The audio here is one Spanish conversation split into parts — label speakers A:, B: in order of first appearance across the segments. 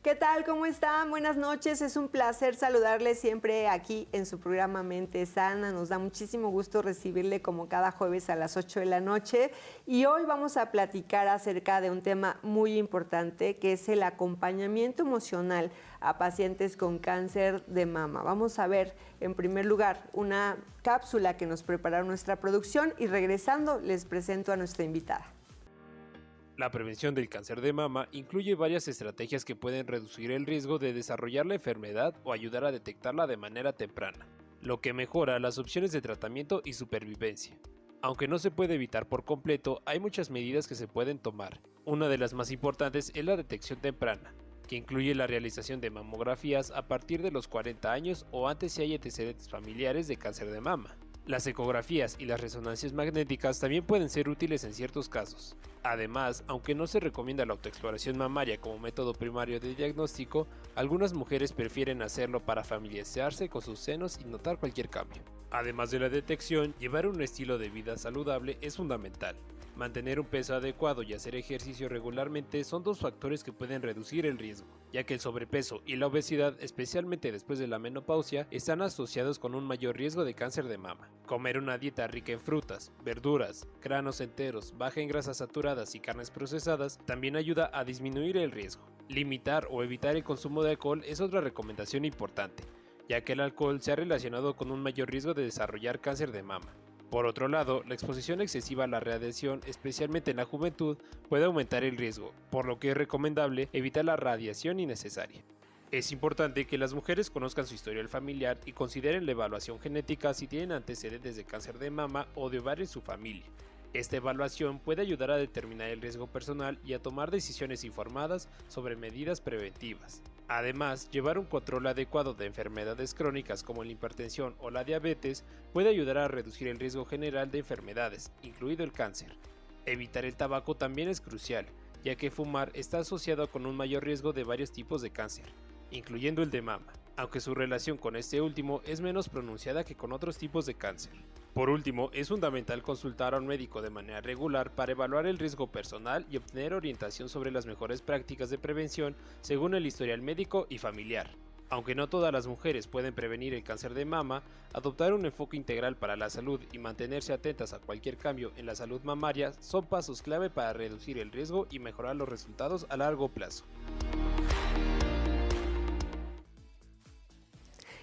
A: ¿Qué tal? ¿Cómo están? Buenas noches. Es un placer saludarles siempre aquí en su programa Mente Sana. Nos da muchísimo gusto recibirle como cada jueves a las 8 de la noche. Y hoy vamos a platicar acerca de un tema muy importante, que es el acompañamiento emocional a pacientes con cáncer de mama. Vamos a ver, en primer lugar, una cápsula que nos prepara nuestra producción y regresando les presento a nuestra invitada.
B: La prevención del cáncer de mama incluye varias estrategias que pueden reducir el riesgo de desarrollar la enfermedad o ayudar a detectarla de manera temprana, lo que mejora las opciones de tratamiento y supervivencia. Aunque no se puede evitar por completo, hay muchas medidas que se pueden tomar. Una de las más importantes es la detección temprana, que incluye la realización de mamografías a partir de los 40 años o antes si hay antecedentes familiares de cáncer de mama. Las ecografías y las resonancias magnéticas también pueden ser útiles en ciertos casos. Además, aunque no se recomienda la autoexploración mamaria como método primario de diagnóstico, algunas mujeres prefieren hacerlo para familiarizarse con sus senos y notar cualquier cambio. Además de la detección, llevar un estilo de vida saludable es fundamental. Mantener un peso adecuado y hacer ejercicio regularmente son dos factores que pueden reducir el riesgo, ya que el sobrepeso y la obesidad, especialmente después de la menopausia, están asociados con un mayor riesgo de cáncer de mama. Comer una dieta rica en frutas, verduras, granos enteros, baja en grasas saturadas y carnes procesadas también ayuda a disminuir el riesgo. Limitar o evitar el consumo de alcohol es otra recomendación importante, ya que el alcohol se ha relacionado con un mayor riesgo de desarrollar cáncer de mama. Por otro lado, la exposición excesiva a la radiación, especialmente en la juventud, puede aumentar el riesgo, por lo que es recomendable evitar la radiación innecesaria. Es importante que las mujeres conozcan su historial familiar y consideren la evaluación genética si tienen antecedentes de cáncer de mama o de ovario en su familia. Esta evaluación puede ayudar a determinar el riesgo personal y a tomar decisiones informadas sobre medidas preventivas. Además, llevar un control adecuado de enfermedades crónicas como la hipertensión o la diabetes puede ayudar a reducir el riesgo general de enfermedades, incluido el cáncer. Evitar el tabaco también es crucial, ya que fumar está asociado con un mayor riesgo de varios tipos de cáncer, incluyendo el de mama, aunque su relación con este último es menos pronunciada que con otros tipos de cáncer. Por último, es fundamental consultar a un médico de manera regular para evaluar el riesgo personal y obtener orientación sobre las mejores prácticas de prevención según el historial médico y familiar. Aunque no todas las mujeres pueden prevenir el cáncer de mama, adoptar un enfoque integral para la salud y mantenerse atentas a cualquier cambio en la salud mamaria son pasos clave para reducir el riesgo y mejorar los resultados a largo plazo.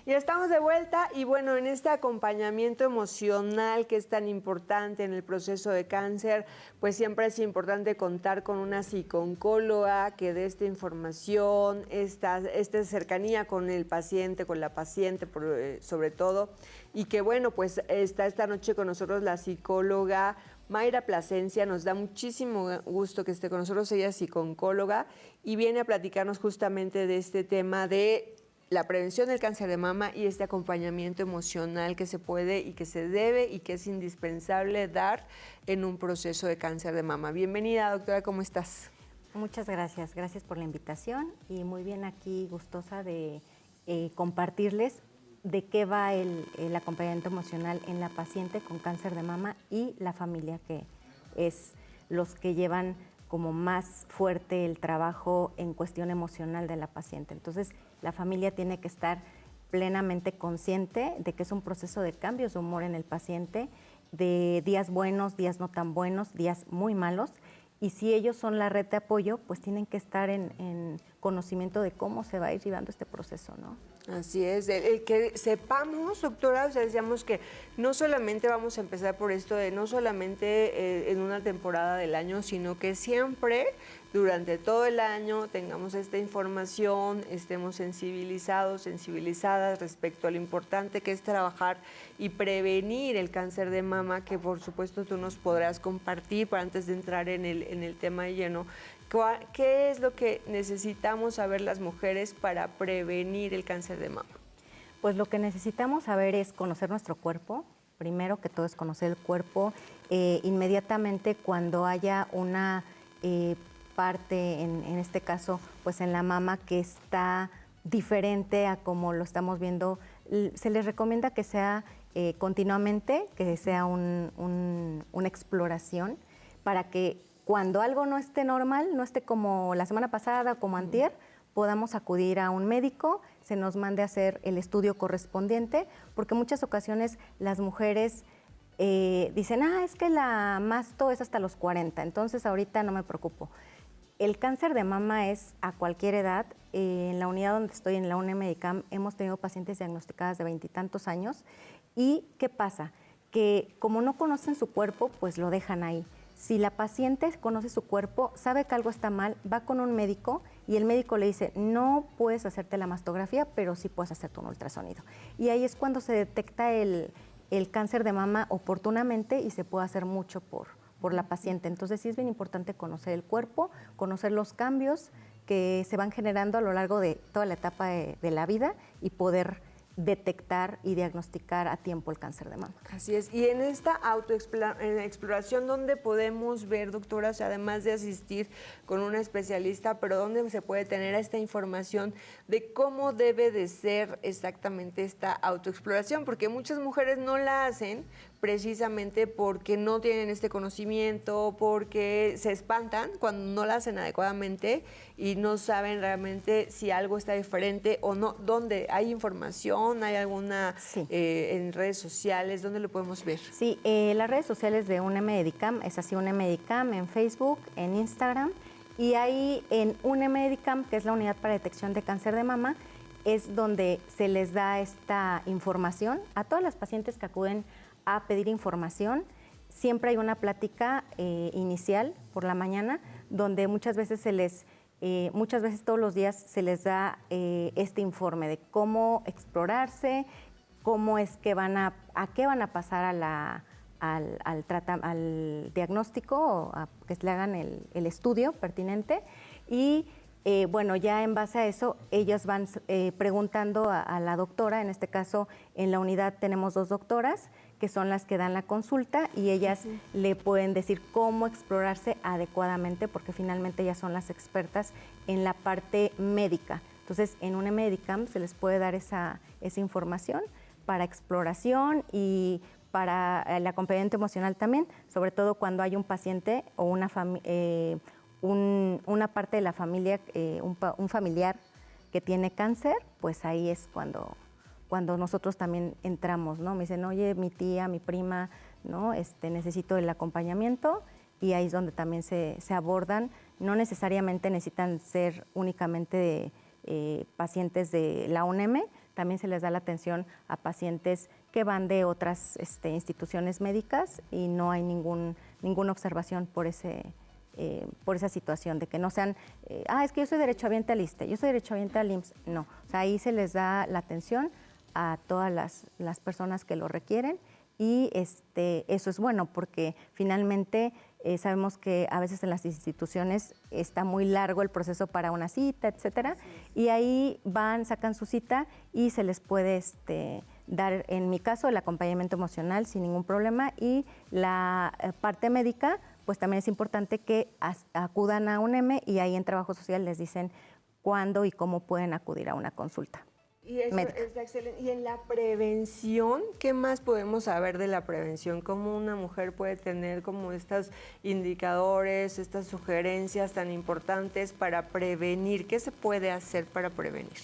A: Ya estamos de vuelta y bueno, en este acompañamiento emocional que es tan importante en el proceso de cáncer, pues siempre es importante contar con una psicooncóloga que dé esta información, esta cercanía con el paciente, con la paciente sobre todo, y que bueno, pues está esta noche con nosotros la psicóloga Mayra Plasencia. Nos da muchísimo gusto que esté con nosotros, ella es psicooncóloga y viene a platicarnos justamente de este tema de la prevención del cáncer de mama y este acompañamiento emocional que se puede y que se debe y que es indispensable dar en un proceso de cáncer de mama. Bienvenida, doctora, ¿cómo estás?
C: Muchas gracias, gracias por la invitación y muy bien aquí gustosa de compartirles de qué va el acompañamiento emocional en la paciente con cáncer de mama y la familia, que es los que llevan como más fuerte el trabajo en cuestión emocional de la paciente. Entonces, la familia tiene que estar plenamente consciente de que es un proceso de cambios de humor en el paciente, de días buenos, días no tan buenos, días muy malos, y si ellos son la red de apoyo, pues tienen que estar en conocimiento de cómo se va a ir llevando este proceso, ¿no?
A: Así es, el que sepamos, doctora, o sea, decíamos que no solamente vamos a empezar por esto de no solamente en una temporada del año, sino que siempre durante todo el año tengamos esta información, estemos sensibilizadas respecto a lo importante que es trabajar y prevenir el cáncer de mama, que por supuesto tú nos podrás compartir para antes de entrar en el tema de lleno. ¿Qué es lo que necesitamos saber las mujeres para prevenir el cáncer de mama?
C: Pues lo que necesitamos saber es conocer nuestro cuerpo. Primero que todo es conocer el cuerpo. Inmediatamente cuando haya una parte, en este caso, pues en la mama que está diferente a como lo estamos viendo, se les recomienda que sea continuamente, que sea una exploración para que cuando algo no esté normal, no esté como la semana pasada o como antier, podamos acudir a un médico, se nos mande a hacer el estudio correspondiente, porque en muchas ocasiones las mujeres dicen, es que la masto es hasta los 40, entonces ahorita no me preocupo. El cáncer de mama es a cualquier edad. En la unidad donde estoy, en la UNEMEDICAM, hemos tenido pacientes diagnosticadas de 20 y tantos años. ¿Y qué pasa? Que como no conocen su cuerpo, pues lo dejan ahí. Si la paciente conoce su cuerpo, sabe que algo está mal, va con un médico y el médico le dice, no puedes hacerte la mastografía, pero sí puedes hacerte un ultrasonido. Y ahí es cuando se detecta el cáncer de mama oportunamente y se puede hacer mucho por la paciente. Entonces sí es bien importante conocer el cuerpo, conocer los cambios que se van generando a lo largo de toda la etapa de la vida y poder detectar y diagnosticar a tiempo el cáncer de mama.
A: Así es. Y en esta autoexploración, ¿dónde podemos ver, doctora, o sea, además de asistir con una especialista, pero dónde se puede tener esta información de cómo debe de ser exactamente esta autoexploración? Porque muchas mujeres no la hacen precisamente porque no tienen este conocimiento, porque se espantan cuando no la hacen adecuadamente y no saben realmente si algo está diferente o no. ¿Dónde hay información? ¿Hay alguna en redes sociales? ¿Dónde lo podemos ver?
C: Sí, las redes sociales de UNEMEDICAM, es así, UNEMEDICAM en Facebook, en Instagram, y ahí en UNEMEDICAM, que es la Unidad para Detección de Cáncer de Mama, es donde se les da esta información a todas las pacientes que acuden a pedir información. Siempre hay una plática inicial por la mañana donde muchas veces todos los días se les da este informe de cómo explorarse, cómo es que a qué van a pasar al diagnóstico, o a que se le hagan el estudio pertinente y bueno, ya en base a eso, ellas van preguntando a la doctora. En este caso, en la unidad tenemos 2 doctoras, que son las que dan la consulta, y ellas le pueden decir cómo explorarse adecuadamente, porque finalmente ellas son las expertas en la parte médica. Entonces, en UNEMEDICAM se les puede dar esa información para exploración y para el acompañamiento emocional también, sobre todo cuando hay un paciente o una parte de la familia, un familiar que tiene cáncer, pues ahí es cuando nosotros también entramos, ¿no? Me dicen, oye, mi tía, mi prima, ¿no? Necesito el acompañamiento, y ahí es donde también se abordan. No necesariamente necesitan ser únicamente pacientes de la UNEM, también se les da la atención a pacientes que van de otras instituciones médicas y no hay ninguna observación por esa situación de que no sean, es que yo soy derechohabiente al ISSSTE, yo soy derechohabiente al IMSS. No, o sea, ahí se les da la atención a todas las personas que lo requieren, y eso es bueno porque finalmente sabemos que a veces en las instituciones está muy largo el proceso para una cita, etcétera, y ahí sacan su cita y se les puede dar, en mi caso, el acompañamiento emocional sin ningún problema, y la parte médica, pues también es importante que acudan a UNEM, y ahí en Trabajo Social les dicen cuándo y cómo pueden acudir a una consulta.
A: Y eso está excelente. Y en la prevención, ¿qué más podemos saber de la prevención? ¿Cómo una mujer puede tener como estos indicadores, estas sugerencias tan importantes para prevenir? ¿Qué se puede hacer para prevenir?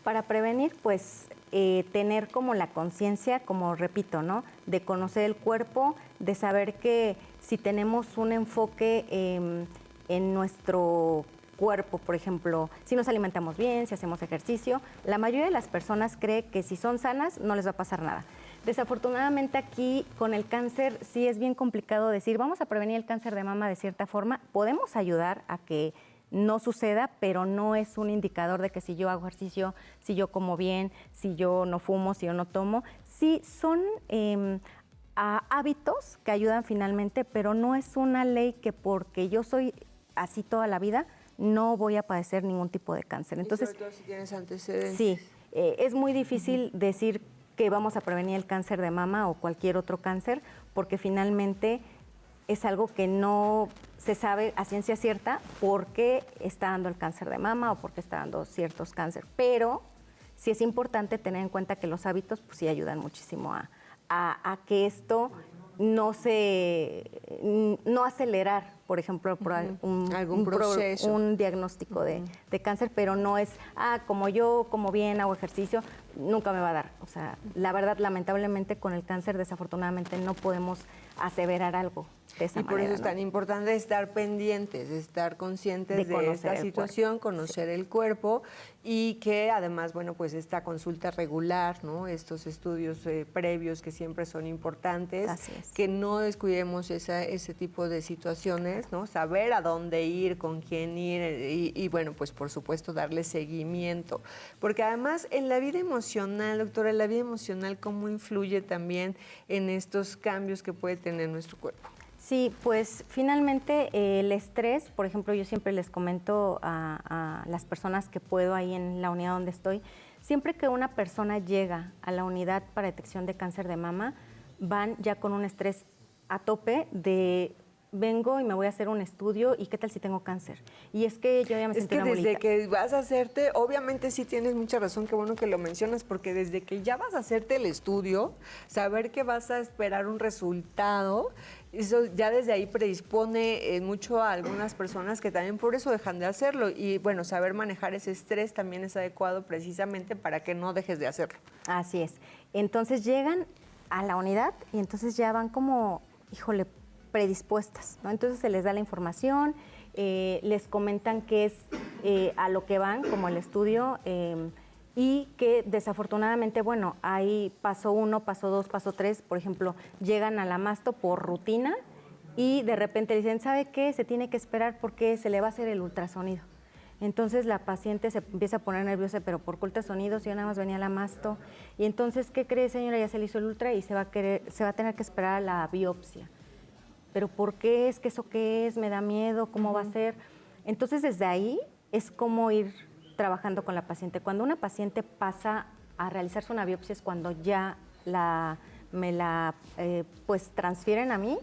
C: Para prevenir, pues tener como la conciencia, como repito, ¿no? De conocer el cuerpo, de saber que si tenemos un enfoque en nuestro cuerpo, por ejemplo, si nos alimentamos bien, si hacemos ejercicio, la mayoría de las personas cree que si son sanas no les va a pasar nada. Desafortunadamente aquí con el cáncer sí es bien complicado decir, vamos a prevenir el cáncer de mama de cierta forma. Podemos ayudar a que no suceda, pero no es un indicador de que si yo hago ejercicio, si yo como bien, si yo no fumo, si yo no tomo. Sí son hábitos que ayudan finalmente, pero no es una ley que porque yo soy así toda la vida, no voy a padecer ningún tipo de cáncer. Entonces,
A: y sobre todo si tienes antecedentes.
C: Sí, es muy difícil decir que vamos a prevenir el cáncer de mama o cualquier otro cáncer, porque finalmente es algo que no se sabe a ciencia cierta por qué está dando el cáncer de mama o por qué está dando ciertos cánceres. Pero sí es importante tener en cuenta que los hábitos pues sí ayudan muchísimo a que esto no acelerar por ejemplo, por
A: algún proceso,
C: un diagnóstico de cáncer, pero no es, como yo como bien, hago ejercicio, nunca me va a dar. O sea, la verdad, lamentablemente con el cáncer, desafortunadamente, no podemos aseverar algo de esa manera.
A: Y por eso es
C: ¿no?
A: tan importante estar pendientes, estar conscientes de esta situación, conocer el cuerpo y que además, bueno, pues esta consulta regular, ¿no? Estos estudios previos que siempre son importantes, que no descuidemos ese tipo de situaciones, ¿no? Saber a dónde ir, con quién ir y bueno, pues por supuesto darle seguimiento. Porque además en la vida emocional, doctora, en la vida emocional, ¿cómo influye también en estos cambios que puede tener nuestro cuerpo?
C: Sí, pues finalmente el estrés, por ejemplo, yo siempre les comento a las personas que puedo ahí en la unidad donde estoy, siempre que una persona llega a la unidad para detección de cáncer de mama, van ya con un estrés a tope de vengo y me voy a hacer un estudio y qué tal si tengo cáncer. Y es que yo ya me sentí una bolita.
A: Desde que vas a hacerte, obviamente sí tienes mucha razón, qué bueno que lo mencionas, porque desde que ya vas a hacerte el estudio, saber que vas a esperar un resultado, eso ya desde ahí predispone mucho a algunas personas que también por eso dejan de hacerlo. Y bueno, saber manejar ese estrés también es adecuado precisamente para que no dejes de hacerlo.
C: Así es. Entonces llegan a la unidad y entonces ya van como, híjole, predispuestas, ¿no? Entonces se les da la información, les comentan qué es a lo que van, como el estudio, y que desafortunadamente, bueno, hay paso 1, paso 2, paso 3, por ejemplo, llegan a la masto por rutina y de repente dicen, ¿sabe qué? Se tiene que esperar porque se le va a hacer el ultrasonido. Entonces la paciente se empieza a poner nerviosa, pero por ultrasonidos yo nada más venía a la masto. Y entonces, ¿qué cree, señora? Ya se le hizo el ultra y se va a tener que esperar a la biopsia. ¿Pero por qué? ¿Es que eso qué es? ¿Me da miedo? ¿Cómo va a ser? Entonces, desde ahí es como ir trabajando con la paciente. Cuando una paciente pasa a realizarse una biopsia es cuando ya me la pues transfieren a mí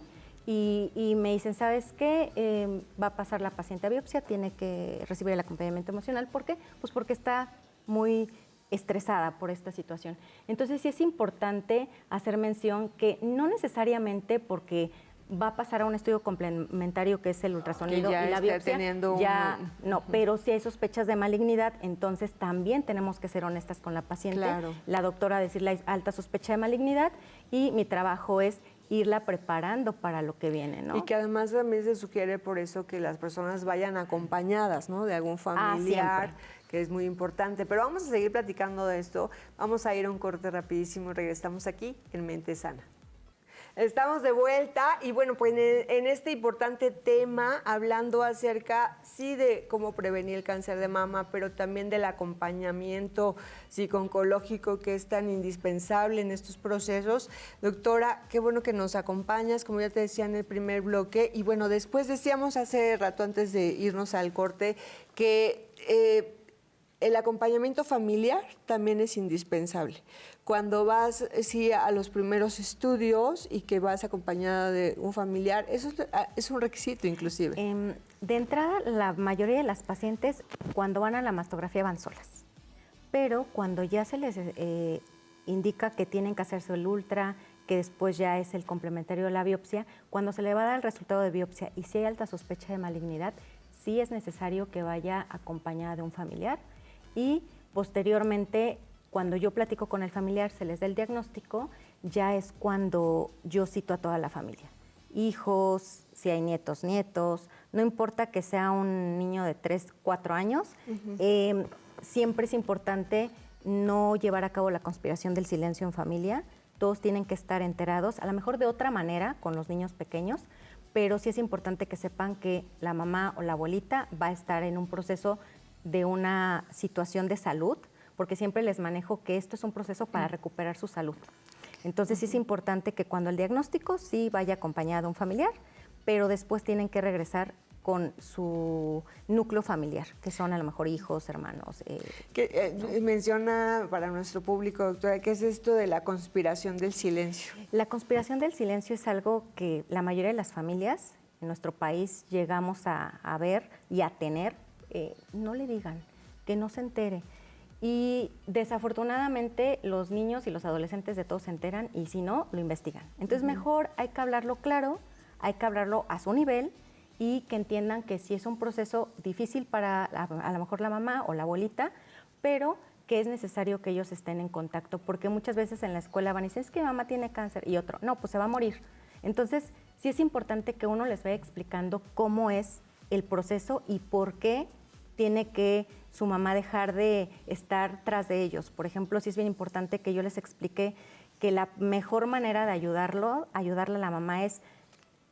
C: y me dicen, ¿sabes qué? Va a pasar la paciente a biopsia, tiene que recibir el acompañamiento emocional. ¿Por qué? Pues porque está muy estresada por esta situación. Entonces, sí es importante hacer mención que no necesariamente porque va a pasar a un estudio complementario que es el ultrasonido y la biopsia, no, pero si hay sospechas de malignidad, entonces también tenemos que ser honestas con la paciente.
A: Claro.
C: La doctora decirle hay alta sospecha de malignidad y mi trabajo es irla preparando para lo que viene, ¿no?
A: Y que además también se sugiere por eso que las personas vayan acompañadas, ¿no? De algún familiar, que es muy importante. Pero vamos a seguir platicando de esto. Vamos a ir a un corte rapidísimo y regresamos aquí en Mente Sana. Estamos de vuelta y bueno, pues en este importante tema, hablando acerca, sí, de cómo prevenir el cáncer de mama, pero también del acompañamiento psico-oncológico que es tan indispensable en estos procesos. Doctora, qué bueno que nos acompañas, como ya te decía en el primer bloque. Y bueno, después decíamos hace rato, antes de irnos al corte, que el acompañamiento familiar también es indispensable. Cuando vas a los primeros estudios y que vas acompañada de un familiar, eso es un requisito inclusive.
C: De entrada, la mayoría de las pacientes cuando van a la mastografía van solas, pero cuando ya se les indica que tienen que hacerse el ultra, que después ya es el complementario de la biopsia, cuando se le va a dar el resultado de biopsia y si hay alta sospecha de malignidad, sí es necesario que vaya acompañada de un familiar y posteriormente, cuando yo platico con el familiar, se les da el diagnóstico, ya es cuando yo cito a toda la familia. Hijos, si hay nietos, no importa que sea un niño de 3, 4 años, siempre es importante no llevar a cabo la conspiración del silencio en familia. Todos tienen que estar enterados, a lo mejor de otra manera con los niños pequeños, pero sí es importante que sepan que la mamá o la abuelita va a estar en un proceso de una situación de salud, porque siempre les manejo que esto es un proceso para recuperar su salud. Entonces sí es importante que cuando el diagnóstico sí vaya acompañado de un familiar, pero después tienen que regresar con su núcleo familiar, que son a lo mejor hijos, hermanos.
A: Menciona para nuestro público, doctora, ¿qué es esto de la conspiración del silencio?
C: La conspiración del silencio es algo que la mayoría de las familias en nuestro país llegamos a ver y a tener. No le digan, que no se entere. Y desafortunadamente los niños y los adolescentes de todos se enteran y si no, lo investigan. Entonces mejor hay que hablarlo claro, hay que hablarlo a su nivel y que entiendan que sí es un proceso difícil para a lo mejor la mamá o la abuelita, pero que es necesario que ellos estén en contacto, porque muchas veces en la escuela van y dicen, es que mi mamá tiene cáncer, y otro, no, pues se va a morir. Entonces, sí es importante que uno les vaya explicando cómo es el proceso y por qué tiene que su mamá dejar de estar tras de ellos. Por ejemplo, sí es bien importante que yo les explique que la mejor manera de ayudarle a la mamá es,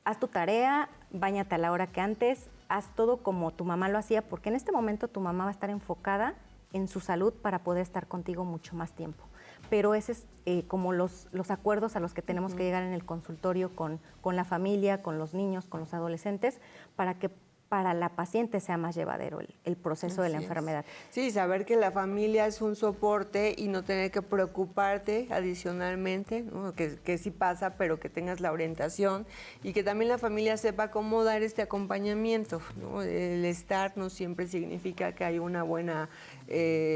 C: haz tu tarea, báñate a la hora que antes, haz todo como tu mamá lo hacía, porque en este momento tu mamá va a estar enfocada en su salud para poder estar contigo mucho más tiempo. Pero ese es como los acuerdos a los que tenemos que llegar en el consultorio con la familia, con los niños, con los adolescentes, para que para la paciente sea más llevadero el proceso de la enfermedad.
A: Sí, saber que la familia es un soporte y no tener que preocuparte adicionalmente, ¿no? Que sí pasa, pero que tengas la orientación y que también la familia sepa cómo dar este acompañamiento, ¿no? El estar no siempre significa que hay una buena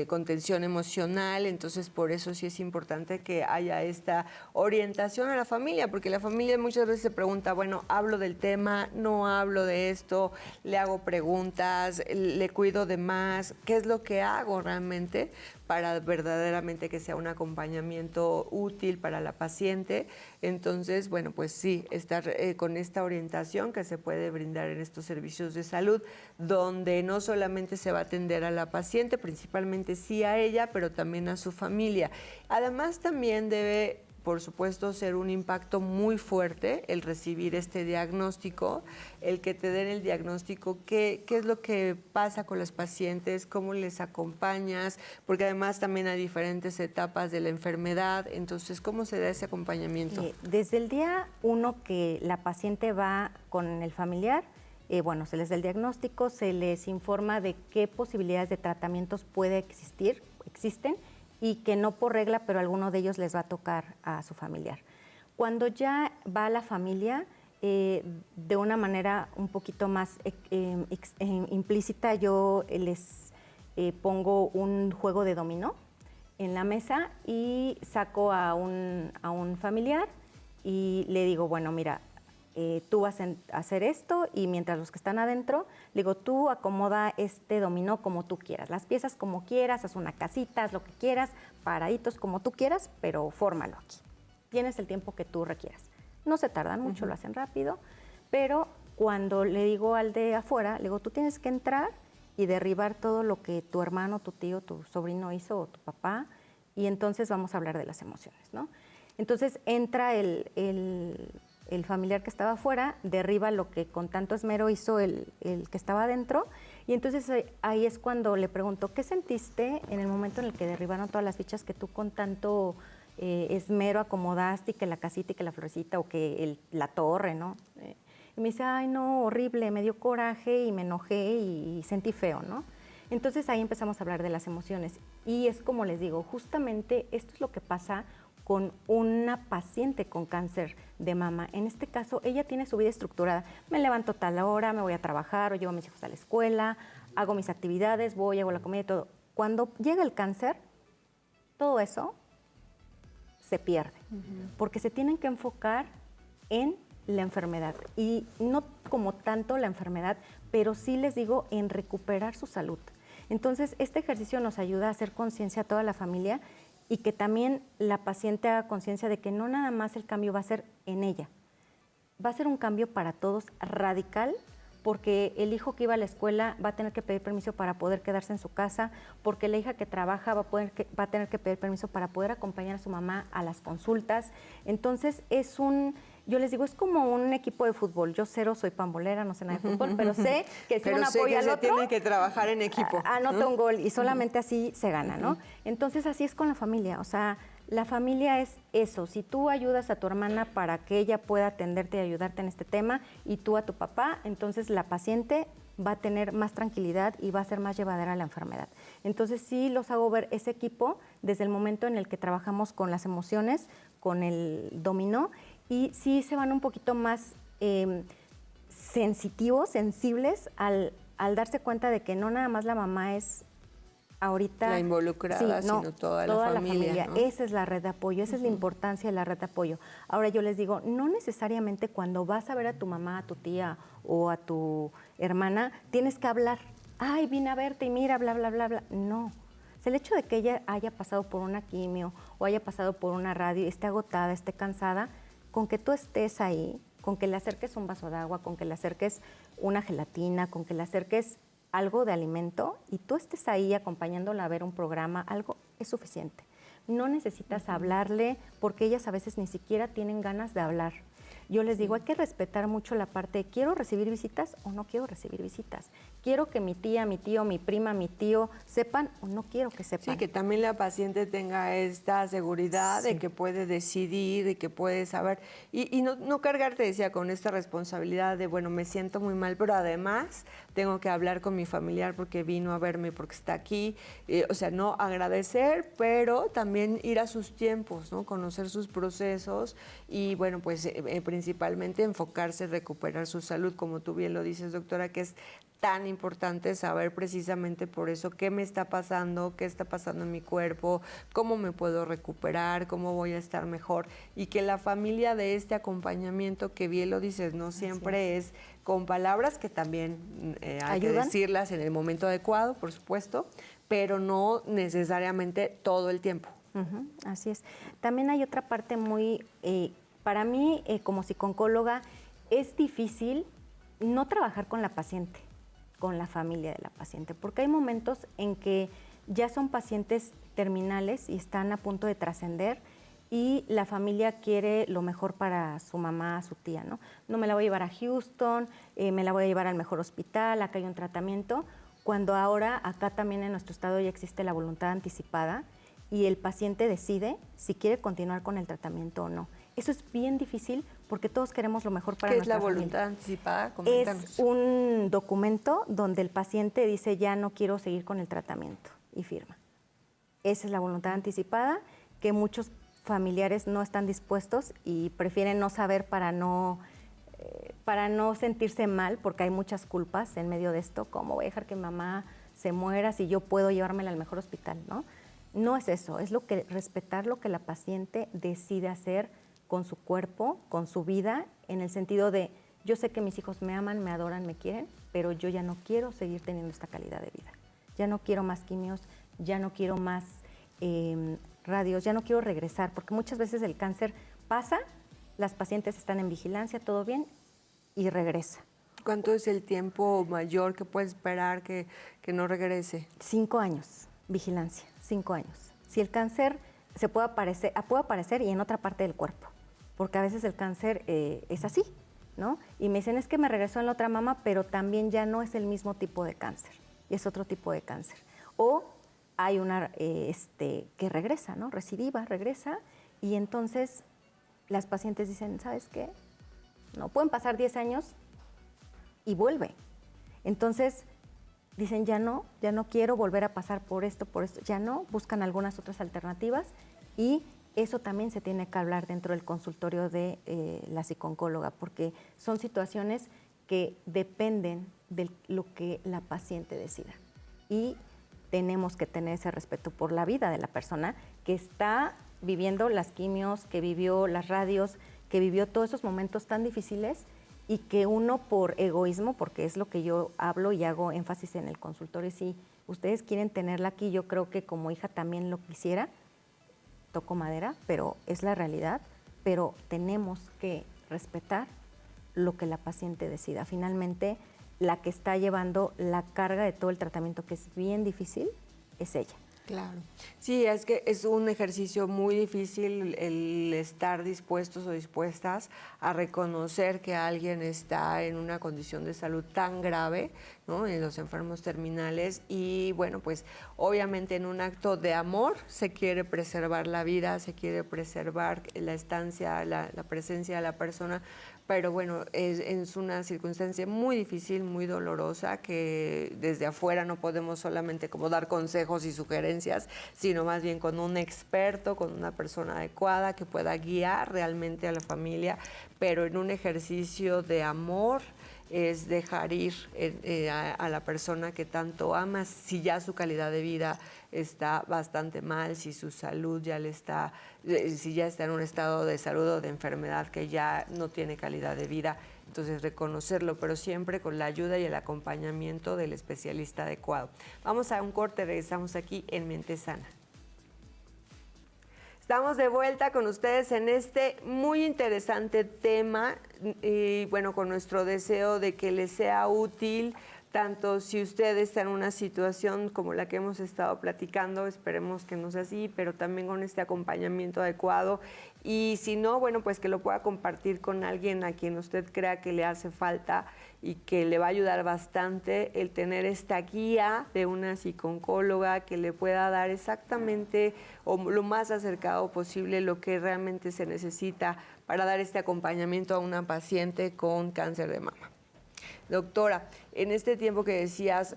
A: contención emocional, entonces por eso sí es importante que haya esta orientación a la familia, porque la familia muchas veces se pregunta, bueno, hablo del tema, no hablo de esto, le hago preguntas, le cuido de más, ¿qué es lo que hago realmente para verdaderamente que sea un acompañamiento útil para la paciente? Entonces, bueno, pues sí, estar con esta orientación que se puede brindar en estos servicios de salud, donde no solamente se va a atender a la paciente, principalmente sí a ella, pero también a su familia. Además, también debe, por supuesto, ser un impacto muy fuerte el recibir este diagnóstico, el que te den el diagnóstico, qué es lo que pasa con los pacientes, cómo les acompañas, porque además también hay diferentes etapas de la enfermedad, entonces, ¿cómo se da ese acompañamiento?
C: Desde el día 1 que la paciente va con el familiar, bueno, se les da el diagnóstico, se les informa de qué posibilidades de tratamientos existen, y que no por regla, pero alguno de ellos les va a tocar a su familiar. Cuando ya va la familia, de una manera un poquito más implícita, yo les pongo un juego de dominó en la mesa y saco a un familiar y le digo, bueno, mira, tú vas a hacer esto, y mientras los que están adentro, le digo, tú acomoda este dominó como tú quieras, las piezas como quieras, haz una casita, haz lo que quieras, paraditos como tú quieras, pero fórmalo aquí. Tienes el tiempo que tú requieras. No se tardan mucho, lo hacen rápido, pero cuando le digo al de afuera, le digo, tú tienes que entrar y derribar todo lo que tu hermano, tu tío, tu sobrino hizo, o tu papá, y entonces vamos a hablar de las emociones, ¿no? Entonces entra el familiar que estaba afuera, derriba lo que con tanto esmero hizo el que estaba adentro, y entonces ahí es cuando le pregunto, ¿qué sentiste en el momento en el que derribaron todas las fichas que tú con tanto esmero acomodaste, y que la casita y que la florecita o que la torre, ¿no? Y me dice, ay, no, horrible, me dio coraje y me enojé y sentí feo, ¿no? Entonces ahí empezamos a hablar de las emociones, y es como les digo, justamente esto es lo que pasa con una paciente con cáncer de mama. En este caso, ella tiene su vida estructurada. Me levanto tal hora, me voy a trabajar o llevo a mis hijos a la escuela, hago mis actividades, hago la comida y todo. Cuando llega el cáncer, todo eso se pierde, porque se tienen que enfocar en la enfermedad. Y no como tanto la enfermedad, pero sí les digo en recuperar su salud. Entonces, este ejercicio nos ayuda a hacer conciencia a toda la familia, y que también la paciente haga conciencia de que no nada más el cambio va a ser en ella, va a ser un cambio para todos radical, porque el hijo que iba a la escuela va a tener que pedir permiso para poder quedarse en su casa, porque la hija que trabaja va a tener que pedir permiso para poder acompañar a su mamá a las consultas. Entonces yo les digo, es como un equipo de fútbol. Yo cero soy pambolera, no sé nada de fútbol, pero sé que si uno apoya al otro,
A: tiene que trabajar en equipo.
C: Anota un gol y solamente así se gana, ¿no? Entonces así es con la familia, o sea, la familia es eso. Si tú ayudas a tu hermana para que ella pueda atenderte y ayudarte en este tema, y tú a tu papá, entonces la paciente va a tener más tranquilidad y va a ser más llevadera la enfermedad. Entonces sí los hago ver ese equipo desde el momento en el que trabajamos con las emociones, con el dominó, y sí se van un poquito más sensibles al darse cuenta de que no nada más la mamá es ahorita...
A: La involucrada,
C: sí, no,
A: sino toda la familia, ¿no?
C: Esa es la red de apoyo, esa es la importancia de la red de apoyo. Ahora yo les digo, no necesariamente cuando vas a ver a tu mamá, a tu tía o a tu hermana, tienes que hablar. Ay, vine a verte y mira, bla, bla, bla, bla. No. O sea, el hecho de que ella haya pasado por una quimio o haya pasado por una radio, esté agotada, esté cansada, con que tú estés ahí, con que le acerques un vaso de agua, con que le acerques una gelatina, con que le acerques algo de alimento y tú estés ahí acompañándola a ver un programa, algo es suficiente. No necesitas hablarle porque ellas a veces ni siquiera tienen ganas de hablar. Yo les digo, hay que respetar mucho la parte de quiero recibir visitas o no quiero recibir visitas. Quiero que mi tía, mi tío, mi prima, mi tío sepan o no quiero que sepan.
A: Sí, que también la paciente tenga esta seguridad de que puede decidir, de que puede saber. Y no cargarte, decía, con esta responsabilidad de, bueno, me siento muy mal, pero además tengo que hablar con mi familiar porque vino a verme, porque está aquí. O sea, no agradecer, pero también ir a sus tiempos, ¿no? Conocer sus procesos y, bueno, pues principalmente enfocarse en recuperar su salud, como tú bien lo dices, doctora, que es tan importante saber precisamente por eso qué me está pasando, qué está pasando en mi cuerpo, cómo me puedo recuperar, cómo voy a estar mejor y que la familia de este acompañamiento, que bien lo dices, no siempre es con palabras, que también hay que decirlas en el momento adecuado, por supuesto, pero no necesariamente todo el tiempo.
C: Así es. También hay otra parte muy, para mí como psicooncóloga, es difícil no trabajar con la paciente, con la familia de la paciente, porque hay momentos en que ya son pacientes terminales y están a punto de trascender y la familia quiere lo mejor para su mamá, su tía, ¿no? No me la voy a llevar a Houston, me la voy a llevar al mejor hospital, acá hay un tratamiento, cuando ahora acá también en nuestro estado ya existe la voluntad anticipada y el paciente decide si quiere continuar con el tratamiento o no. Eso es bien difícil porque todos queremos lo mejor para nuestra familia.
A: ¿Qué es la voluntad anticipada? Coméntanos.
C: Es un documento donde el paciente dice ya no quiero seguir con el tratamiento y firma. Esa es la voluntad anticipada que muchos familiares no están dispuestos y prefieren no saber para no sentirse mal porque hay muchas culpas en medio de esto, como voy a dejar que mamá se muera si yo puedo llevármela al mejor hospital, ¿no? No es eso, es respetar lo que la paciente decide hacer con su cuerpo, con su vida, en el sentido de, yo sé que mis hijos me aman, me adoran, me quieren, pero yo ya no quiero seguir teniendo esta calidad de vida. Ya no quiero más quimios, ya no quiero más radios, ya no quiero regresar, porque muchas veces el cáncer pasa, las pacientes están en vigilancia, todo bien, y regresa.
A: ¿Cuánto es el tiempo mayor que puede esperar que no regrese?
C: 5 años, vigilancia, 5 años. Si el cáncer puede aparecer y en otra parte del cuerpo, porque a veces el cáncer es así, ¿no? Y me dicen, es que me regresó en la otra mama, pero también ya no es el mismo tipo de cáncer, es otro tipo de cáncer. O hay una que regresa, ¿no? Recidiva, regresa, y entonces las pacientes dicen, ¿sabes qué? No, pueden pasar 10 años y vuelve. Entonces dicen, ya no quiero volver a pasar por esto, ya no, buscan algunas otras alternativas y eso también se tiene que hablar dentro del consultorio de la psicooncóloga, porque son situaciones que dependen de lo que la paciente decida. Y tenemos que tener ese respeto por la vida de la persona que está viviendo las quimios, que vivió las radios, que vivió todos esos momentos tan difíciles y que uno por egoísmo, porque es lo que yo hablo y hago énfasis en el consultorio, si ustedes quieren tenerla aquí, yo creo que como hija también lo quisiera, toco madera, pero es la realidad, pero tenemos que respetar lo que la paciente decida. Finalmente, la que está llevando la carga de todo el tratamiento, que es bien difícil, es ella.
A: Claro. Sí, es que es un ejercicio muy difícil el estar dispuestos o dispuestas a reconocer que alguien está en una condición de salud tan grave, ¿no? En los enfermos terminales y bueno, pues obviamente en un acto de amor se quiere preservar la vida, se quiere preservar la estancia, la presencia de la persona, pero bueno, es una circunstancia muy difícil, muy dolorosa, que desde afuera no podemos solamente como dar consejos y sugerencias, sino más bien con un experto, con una persona adecuada que pueda guiar realmente a la familia, pero en un ejercicio de amor, es dejar ir a la persona que tanto amas, si ya su calidad de vida está bastante mal, si su salud ya si ya está en un estado de salud o de enfermedad que ya no tiene calidad de vida. Entonces, reconocerlo, pero siempre con la ayuda y el acompañamiento del especialista adecuado. Vamos a un corte, regresamos aquí en Mente Sana. Estamos de vuelta con ustedes en este muy interesante tema y bueno, con nuestro deseo de que les sea útil, tanto si usted está en una situación como la que hemos estado platicando, esperemos que no sea así, pero también con este acompañamiento adecuado. Y si no, bueno, pues que lo pueda compartir con alguien a quien usted crea que le hace falta y que le va a ayudar bastante el tener esta guía de una psicooncóloga que le pueda dar exactamente o lo más acercado posible lo que realmente se necesita para dar este acompañamiento a una paciente con cáncer de mama. Doctora, en este tiempo que decías,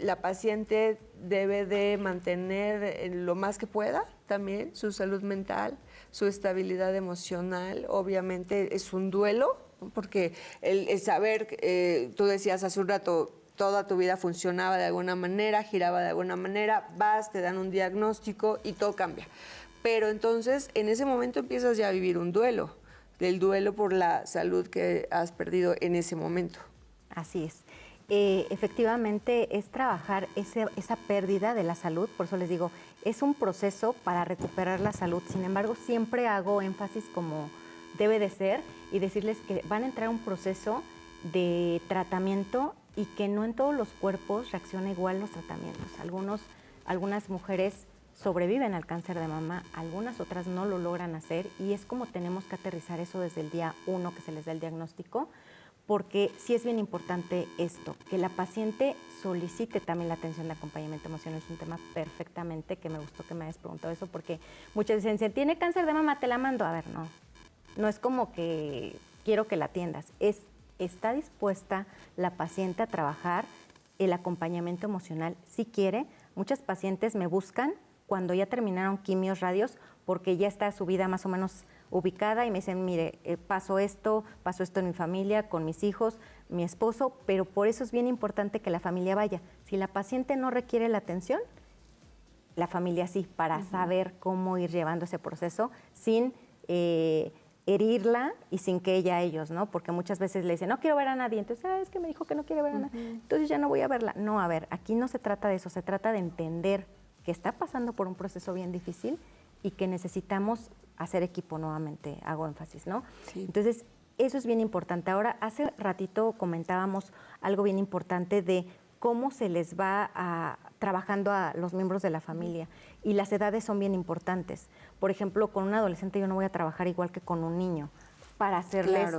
A: la paciente debe de mantener lo más que pueda también su salud mental, su estabilidad emocional. Obviamente es un duelo, porque el saber, tú decías hace un rato, toda tu vida funcionaba de alguna manera, giraba de alguna manera, vas, te dan un diagnóstico y todo cambia. Pero entonces en ese momento empiezas ya a vivir un duelo, del duelo por la salud que has perdido en ese momento.
C: Así es. Efectivamente es trabajar esa pérdida de la salud, por eso les digo, es un proceso para recuperar la salud. Sin embargo, siempre hago énfasis como debe de ser y decirles que van a entrar a un proceso de tratamiento y que no en todos los cuerpos reacciona igual los tratamientos. Algunas mujeres sobreviven al cáncer de mama, algunas otras no lo logran hacer y es como tenemos que aterrizar eso desde el día 1 que se les da el diagnóstico, porque sí es bien importante esto, que la paciente solicite también la atención de acompañamiento emocional. Es un tema perfectamente que me gustó que me hayas preguntado eso, porque muchas dicen, si tiene cáncer de mama, te la mando. A ver, no es como que quiero que la atiendas, está dispuesta la paciente a trabajar el acompañamiento emocional si quiere. Muchas pacientes me buscan cuando ya terminaron quimios, radios, porque ya está su vida más o menos ubicada y me dicen, mire, pasó esto en mi familia, con mis hijos, mi esposo, pero por eso es bien importante que la familia vaya. Si la paciente no requiere la atención, la familia sí, para saber cómo ir llevando ese proceso sin herirla y sin que ella a ellos, ¿no? Porque muchas veces le dicen, no quiero ver a nadie, entonces, es que me dijo que no quiere ver a nadie, entonces ya no voy a verla. No, a ver, aquí no se trata de eso, se trata de entender que está pasando por un proceso bien difícil y que necesitamos hacer equipo nuevamente, hago énfasis, ¿no? Sí. Entonces, eso es bien importante. Ahora, hace ratito comentábamos algo bien importante de cómo se les va trabajando a los miembros de la familia y las edades son bien importantes. Por ejemplo, con un adolescente yo no voy a trabajar igual que con un niño para hacerles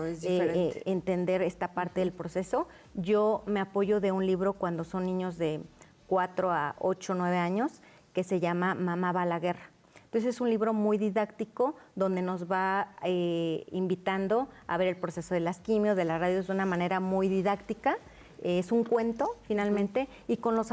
C: entender esta parte del proceso. Yo me apoyo de un libro cuando son niños de 4 a 8, 9 años que se llama Mamá va a la guerra. Entonces es un libro muy didáctico donde nos va invitando a ver el proceso de las quimios, de las radios de una manera muy didáctica. Es un cuento finalmente y con los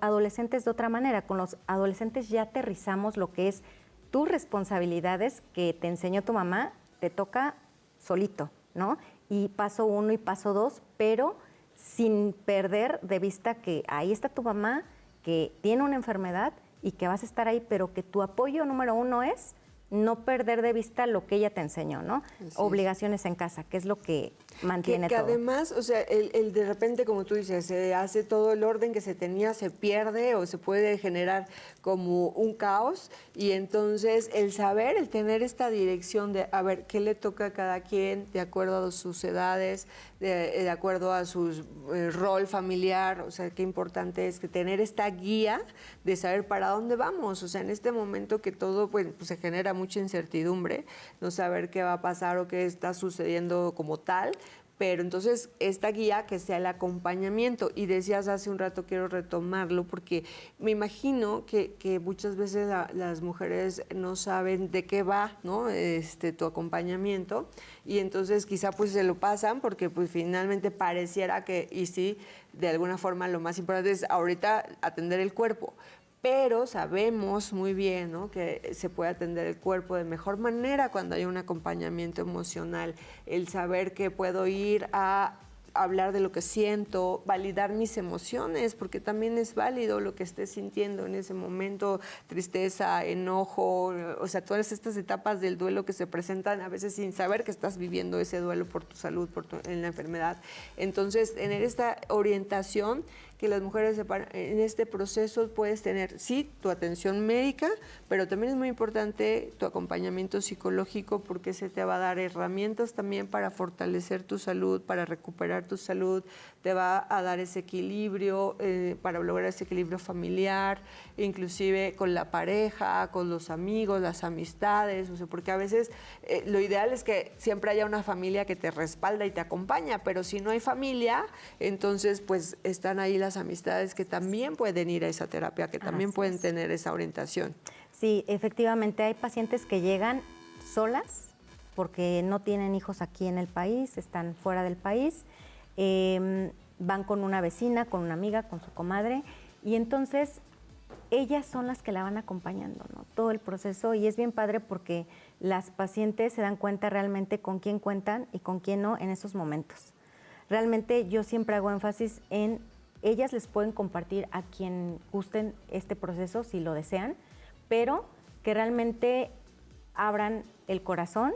C: adolescentes de otra manera. Con los adolescentes ya aterrizamos lo que es tus responsabilidades que te enseñó tu mamá, te toca solito, ¿no? Y paso 1 y paso 2, pero sin perder de vista que ahí está tu mamá, que tiene una enfermedad y que vas a estar ahí, pero que tu apoyo número 1 es no perder de vista lo que ella te enseñó, ¿no? Obligaciones en casa, que es lo que mantiene
A: que
C: todo.
A: Además, o sea, el de repente, como tú dices, se hace todo el orden que se tenía, se pierde o se puede generar como un caos y entonces el saber, el tener esta dirección de, a ver, qué le toca a cada quien de acuerdo a sus edades, de acuerdo a su rol familiar, o sea, qué importante es que tener esta guía de saber para dónde vamos, o sea, en este momento que todo pues se genera mucha incertidumbre, no saber qué va a pasar o qué está sucediendo como tal, pero entonces esta guía que sea el acompañamiento. Y decías hace un rato, quiero retomarlo, porque me imagino que muchas veces las mujeres no saben de qué va, ¿no? Tu acompañamiento, y entonces quizá pues se lo pasan porque pues finalmente pareciera que, y sí, de alguna forma lo más importante es ahorita atender el cuerpo. Pero sabemos muy bien, ¿no?, que se puede atender el cuerpo de mejor manera cuando hay un acompañamiento emocional. El saber que puedo ir a hablar de lo que siento, validar mis emociones, porque también es válido lo que estés sintiendo en ese momento, tristeza, enojo, o sea, todas estas etapas del duelo que se presentan a veces sin saber que estás viviendo ese duelo por tu salud, en la enfermedad. Entonces, tener esta orientación que las mujeres sepan, en este proceso puedes tener, sí, tu atención médica, pero también es muy importante tu acompañamiento psicológico porque se te va a dar herramientas también para fortalecer tu salud, para recuperar tu salud, te va a dar ese equilibrio, para lograr ese equilibrio familiar, inclusive con la pareja, con los amigos, las amistades, o sea, porque a veces lo ideal es que siempre haya una familia que te respalda y te acompaña, pero si no hay familia, entonces pues están ahí las amistades que también pueden ir a esa terapia, que también pueden tener esa orientación.
C: Sí, efectivamente hay pacientes que llegan solas porque no tienen hijos aquí en el país, están fuera del país, van con una vecina, con una amiga, con su comadre, y entonces ellas son las que la van acompañando, ¿no? Todo el proceso, y es bien padre porque las pacientes se dan cuenta realmente con quién cuentan y con quién no en esos momentos. Realmente yo siempre hago énfasis en ellas les pueden compartir a quien gusten este proceso si lo desean, pero que realmente abran el corazón,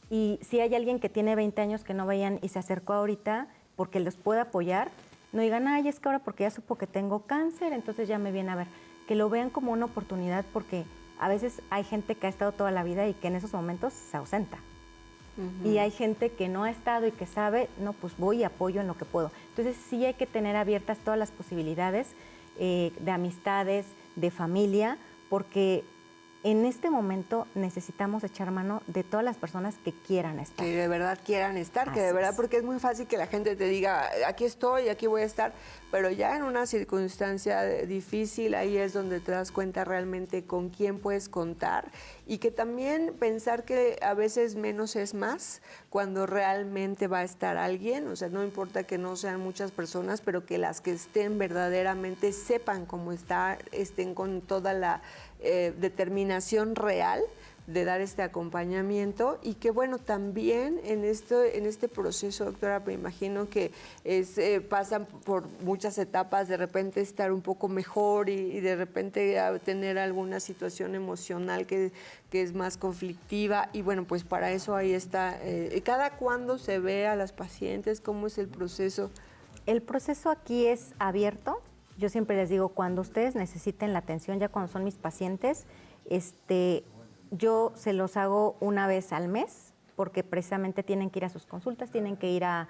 C: y si hay alguien que tiene 20 años que no veían y se acercó ahorita porque los puede apoyar, no digan, ay, es que ahora porque ya supo que tengo cáncer, entonces ya me viene a ver. Que lo vean como una oportunidad, porque a veces hay gente que ha estado toda la vida y que en esos momentos se ausenta. Y hay gente que no ha estado y que sabe, no, pues voy y apoyo en lo que puedo. Entonces sí hay que tener abiertas todas las posibilidades de amistades, de familia, porque en este momento necesitamos echar mano de todas las personas que quieran estar.
A: Que de verdad quieran estar,
C: Así
A: que de verdad,
C: es.
A: porque es muy fácil que la gente te diga, aquí estoy, aquí voy a estar, pero ya en una circunstancia difícil, ahí es donde te das cuenta realmente con quién puedes contar, y que también pensar que a veces menos es más cuando realmente va a estar alguien, o sea, no importa que no sean muchas personas, pero que las que estén verdaderamente sepan cómo está, estén con toda la determinación real de dar este acompañamiento, y que bueno, también en este proceso, doctora, me imagino que pasan por muchas etapas, de repente estar un poco mejor y de repente tener alguna situación emocional que es más conflictiva, y bueno, pues para eso ahí está. ¿Cada cuándo se ve a las pacientes? ¿Cómo es el proceso?
C: El proceso aquí es abierto. Yo siempre les digo, cuando ustedes necesiten la atención, ya cuando son mis pacientes, yo se los hago una vez al mes, porque precisamente tienen que ir a sus consultas, tienen que ir a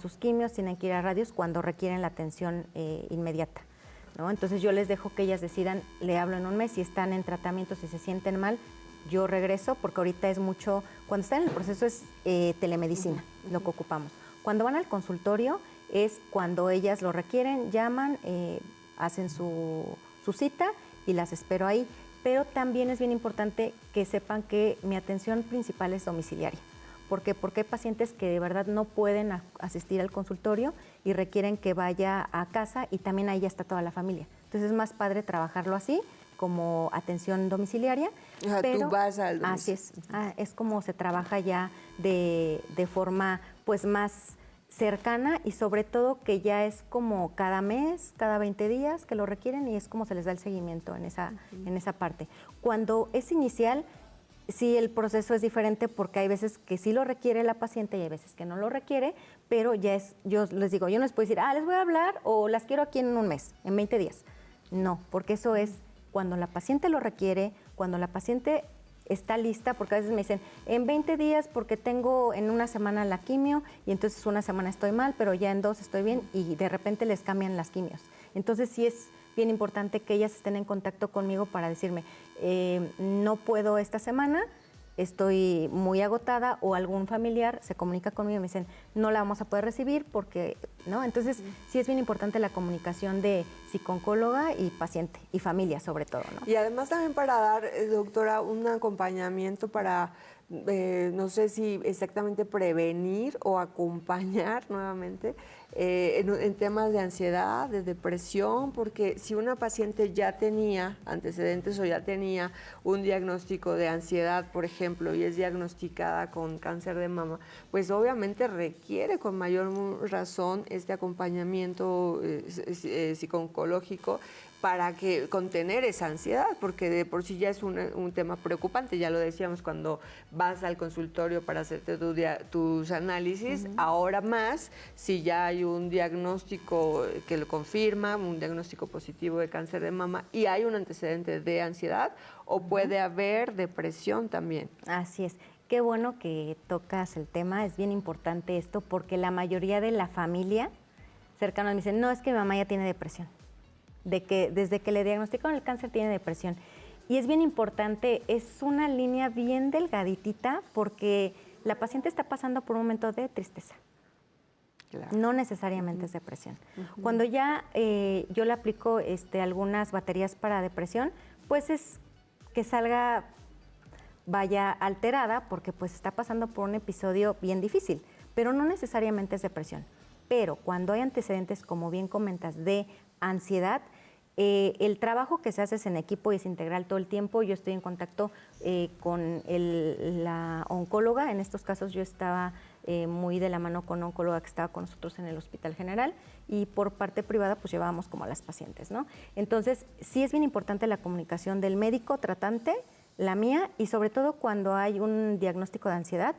C: sus quimios, tienen que ir a radios cuando requieren la atención inmediata, ¿no? Entonces yo les dejo que ellas decidan, le hablo en un mes, si están en tratamiento, si se sienten mal, yo regreso, porque ahorita es mucho, cuando están en el proceso es telemedicina, lo que ocupamos. Cuando van al consultorio es cuando ellas lo requieren, llaman, hacen su cita y las espero ahí. Pero también es bien importante que sepan que mi atención principal es domiciliaria. ¿Por qué? Porque hay pacientes que de verdad no pueden asistir al consultorio y requieren que vaya a casa, y también ahí ya está toda la familia. Entonces es más padre trabajarlo así, como atención domiciliaria.
A: O sea,
C: pero
A: tú vas al domicilio.
C: así es. Es como se trabaja ya de forma pues más cercana, y sobre todo que ya es como cada mes, cada 20 días que lo requieren, y es como se les da el seguimiento en esa parte. Cuando es inicial, sí el proceso es diferente, porque hay veces que sí lo requiere la paciente y hay veces que no lo requiere, pero ya es, yo les digo, yo no les puedo decir, les voy a hablar o las quiero aquí en un mes, en 20 días. No, porque eso es cuando la paciente lo requiere, cuando la paciente está lista, porque a veces me dicen, en 20 días porque tengo en una semana la quimio, y entonces una semana estoy mal, pero ya en 2 estoy bien, y de repente les cambian las quimios. Entonces sí es bien importante que ellas estén en contacto conmigo para decirme, no puedo esta semana, estoy muy agotada, o algún familiar se comunica conmigo y me dicen, no la vamos a poder recibir porque, ¿no? Entonces, sí es bien importante la comunicación de psicooncóloga y paciente, y familia sobre todo, ¿no?
A: Y además también para dar, doctora, un acompañamiento para, no sé si exactamente prevenir o acompañar nuevamente en temas de ansiedad, de depresión, porque si una paciente ya tenía antecedentes o ya tenía un diagnóstico de ansiedad, por ejemplo, y es diagnosticada con cáncer de mama, pues obviamente requiere con mayor razón este acompañamiento psico-oncológico para contener esa ansiedad, porque de por sí ya es un tema preocupante, ya lo decíamos cuando vas al consultorio para hacerte tus análisis, ahora más, si ya hay un diagnóstico que lo confirma, un diagnóstico positivo de cáncer de mama y hay un antecedente de ansiedad, o puede haber depresión también.
C: Así es. Qué bueno que tocas el tema, es bien importante esto, porque la mayoría de la familia cercana me dicen, no, es que mi mamá ya tiene depresión. De que desde que le diagnosticaron el cáncer tiene depresión. Y es bien importante, es una línea bien delgaditita porque la paciente está pasando por un momento de tristeza. Claro. No necesariamente es depresión. Cuando ya yo le aplico algunas baterías para depresión, pues es que salga, vaya alterada porque pues está pasando por un episodio bien difícil, pero no necesariamente es depresión. Pero cuando hay antecedentes, como bien comentas, de ansiedad, el trabajo que se hace es en equipo y es integral todo el tiempo. Yo estoy en contacto con la oncóloga. En estos casos yo estaba muy de la mano con una oncóloga que estaba con nosotros en el Hospital General y por parte privada pues llevábamos como a las pacientes, ¿no? Entonces sí es bien importante la comunicación del médico tratante, la mía, y sobre todo cuando hay un diagnóstico de ansiedad,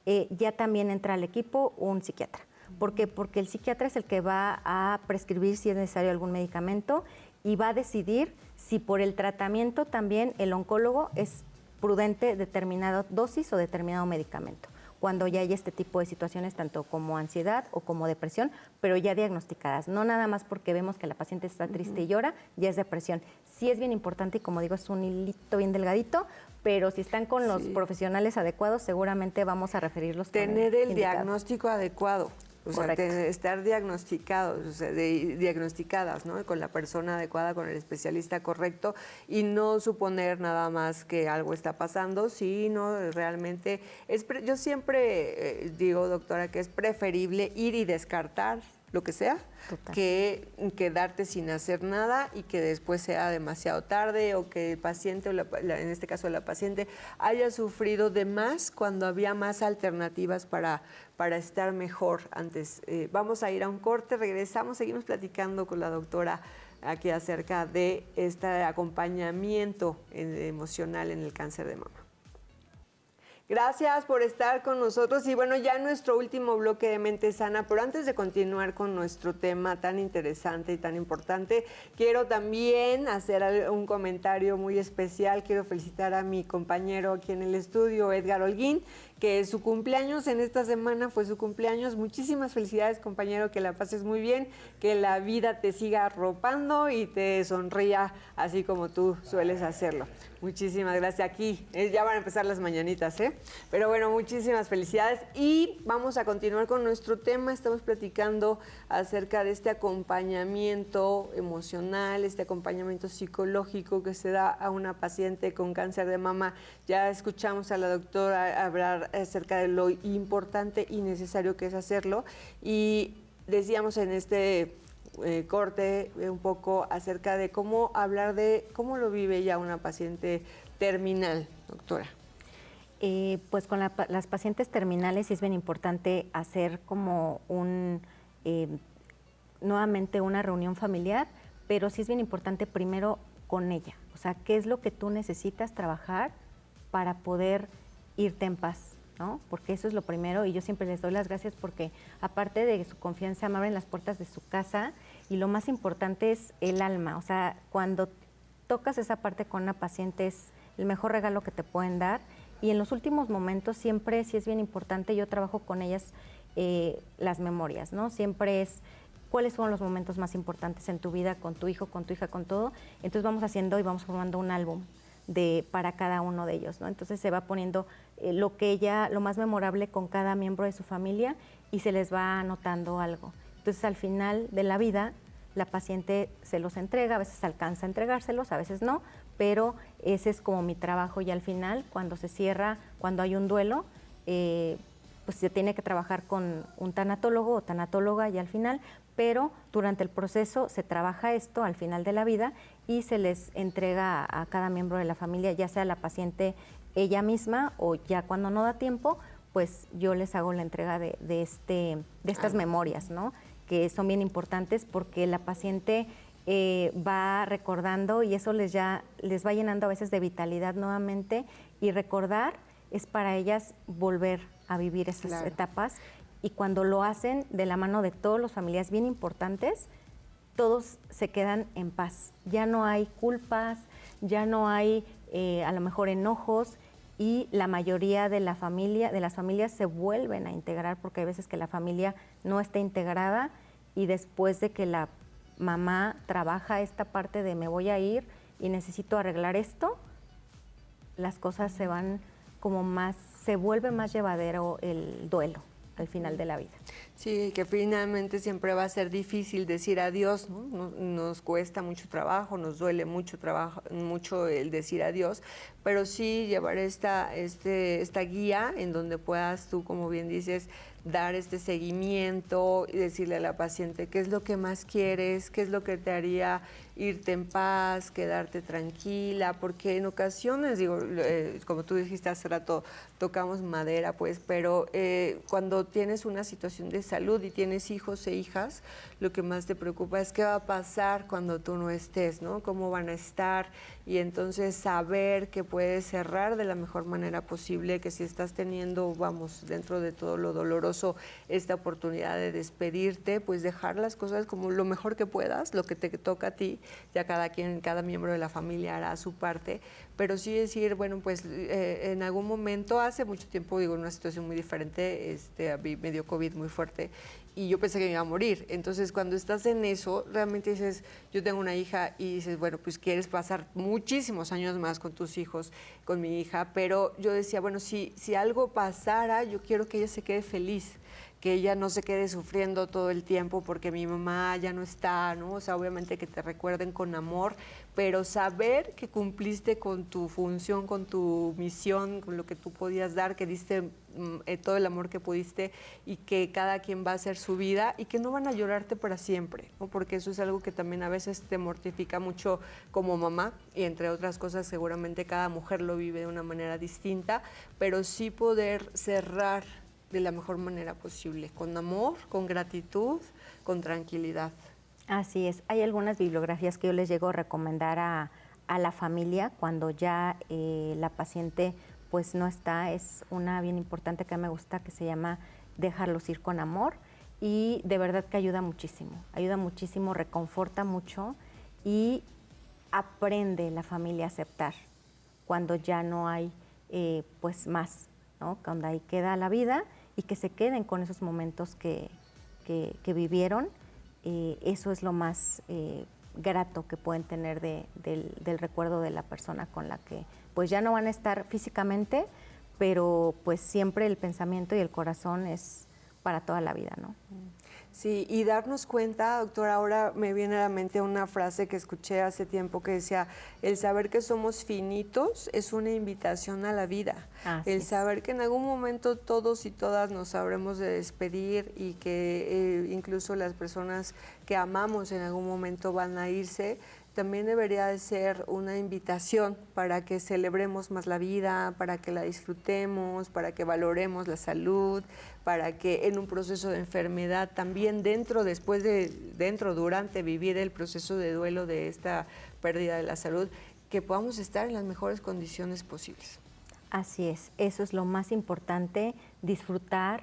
C: ya también entra al equipo un psiquiatra. ¿Por qué? Porque el psiquiatra es el que va a prescribir si es necesario algún medicamento y va a decidir si por el tratamiento también el oncólogo es prudente determinada dosis o determinado medicamento, cuando ya hay este tipo de situaciones, tanto como ansiedad o como depresión, pero ya diagnosticadas. No nada más porque vemos que la paciente está triste y llora, ya es depresión. Sí es bien importante y como digo, es un hilito bien delgadito, pero si están con los profesionales adecuados, seguramente vamos a referirlos.
A: Tener el diagnóstico adecuado. O sea, estar diagnosticados, o sea, diagnosticadas, ¿no? Con la persona adecuada, con el especialista correcto y no suponer nada más que algo está pasando, sino realmente, yo siempre digo, doctora, que es preferible ir y descartar lo que sea, que quedarte sin hacer nada y que después sea demasiado tarde o que el paciente, o en este caso la paciente, haya sufrido de más cuando había más alternativas para estar mejor antes. Vamos a ir a un corte, regresamos, seguimos platicando con la doctora aquí acerca de este acompañamiento emocional en el cáncer de mama. Gracias por estar con nosotros y bueno, ya nuestro último bloque de Mente Sana, pero antes de continuar con nuestro tema tan interesante y tan importante, quiero también hacer un comentario muy especial. Quiero felicitar a mi compañero aquí en el estudio, Edgar Holguín, que es su cumpleaños en esta semana, fue su cumpleaños. Muchísimas felicidades, compañero, que la pases muy bien, que la vida te siga arropando y te sonría así como tú sueles hacerlo. Muchísimas gracias. Aquí ya van a empezar las mañanitas, ¿eh? Pero bueno, muchísimas felicidades y vamos a continuar con nuestro tema. Estamos platicando acerca de este acompañamiento emocional, este acompañamiento psicológico que se da a una paciente con cáncer de mama. Ya escuchamos a la doctora hablar acerca de lo importante y necesario que es hacerlo y decíamos en este corte un poco acerca de cómo hablar de cómo lo vive ya una paciente terminal, doctora.
C: Pues con las pacientes terminales sí es bien importante hacer como nuevamente una reunión familiar, pero sí es bien importante primero con ella. O sea, ¿qué es lo que tú necesitas trabajar para poder irte en paz? ¿No? Porque eso es lo primero y yo siempre les doy las gracias porque aparte de su confianza me abren las puertas de su casa y lo más importante es el alma. O sea, cuando tocas esa parte con una paciente es el mejor regalo que te pueden dar y en los últimos momentos siempre sí es bien importante, yo trabajo con ellas las memorias, ¿no? Siempre es cuáles son los momentos más importantes en tu vida con tu hijo, con tu hija, con todo. Entonces vamos haciendo y vamos formando un álbum para cada uno de ellos, ¿no? Entonces se va poniendo lo más memorable con cada miembro de su familia y se les va anotando algo. Entonces al final de la vida la paciente se los entrega, a veces alcanza a entregárselos, a veces no, pero ese es como mi trabajo y al final cuando se cierra, cuando hay un duelo, pues se tiene que trabajar con un tanatólogo o tanatóloga ya al final, pero durante el proceso se trabaja esto al final de la vida y se les entrega a cada miembro de la familia, ya sea la paciente ella misma o ya cuando no da tiempo, pues yo les hago la entrega de estas memorias, ¿no? Que son bien importantes porque la paciente va recordando y eso les va llenando a veces de vitalidad nuevamente, y recordar es para ellas volver a vivir esas etapas, y cuando lo hacen de la mano de todos los familiares bien importantes, todos se quedan en paz. Ya no hay culpas, ya no hay a lo mejor enojos, y la mayoría de las familias se vuelven a integrar, porque hay veces que la familia no está integrada, y después de que la mamá trabaja esta parte de me voy a ir y necesito arreglar esto, las cosas se van se vuelve más llevadero el duelo al final de la vida.
A: Sí, que finalmente siempre va a ser difícil decir adiós, ¿no? Nos cuesta mucho trabajo, nos duele mucho el decir adiós, pero sí llevar esta guía en donde puedas tú, como bien dices, dar este seguimiento y decirle a la paciente qué es lo que más quieres, qué es lo que te haría irte en paz, quedarte tranquila, porque en ocasiones, como tú dijiste hace rato, tocamos madera, pues, pero cuando tienes una situación de salud y tienes hijos e hijas, lo que más te preocupa es qué va a pasar cuando tú no estés, ¿no? Cómo van a estar, y entonces saber que puedes cerrar de la mejor manera posible, que si estás teniendo, dentro de todo lo doloroso, esta oportunidad de despedirte, pues dejar las cosas como lo mejor que puedas, lo que te toca a ti, ya cada miembro de la familia hará su parte, pero sí decir, bueno, pues en algún momento, hace mucho tiempo, en una situación muy diferente, me dio COVID muy fuerte, y yo pensé que me iba a morir. Entonces, cuando estás en eso, realmente dices, yo tengo una hija, y dices, bueno, pues quieres pasar muchísimos años más con tus hijos, con mi hija, pero yo decía, bueno, si algo pasara, yo quiero que ella se quede feliz, que ella no se quede sufriendo todo el tiempo porque mi mamá ya no está, ¿no? O sea, obviamente que te recuerden con amor, pero saber que cumpliste con tu función, con tu misión, con lo que tú podías dar, que diste todo el amor que pudiste, y que cada quien va a hacer su vida y que no van a llorarte para siempre, ¿no? Porque eso es algo que también a veces te mortifica mucho como mamá, y entre otras cosas seguramente cada mujer lo vive de una manera distinta, pero sí poder cerrar de la mejor manera posible, con amor, con gratitud, con tranquilidad.
C: Así es. Hay algunas bibliografías que yo les llego a recomendar a la familia cuando ya la paciente pues no está. Es una bien importante que a mí me gusta, que se llama Dejarlos ir con amor, y de verdad que ayuda muchísimo, reconforta mucho, y aprende la familia a aceptar cuando ya no hay pues más, ¿no? Cuando ahí queda la vida, y que se queden con esos momentos que vivieron. Eso es lo más grato que pueden tener del recuerdo de la persona con la que pues ya no van a estar físicamente, pero pues siempre el pensamiento y el corazón es para toda la vida, ¿no?
A: Sí, y darnos cuenta, doctora, ahora me viene a la mente una frase que escuché hace tiempo que decía, el saber que somos finitos es una invitación a la vida. El saber que en algún momento todos y todas nos habremos de despedir, y que incluso las personas que amamos en algún momento van a irse, también debería de ser una invitación para que celebremos más la vida, para que la disfrutemos, para que valoremos la salud, para que en un proceso de enfermedad también durante vivir el proceso de duelo de esta pérdida de la salud, que podamos estar en las mejores condiciones posibles.
C: Así es, eso es lo más importante, disfrutar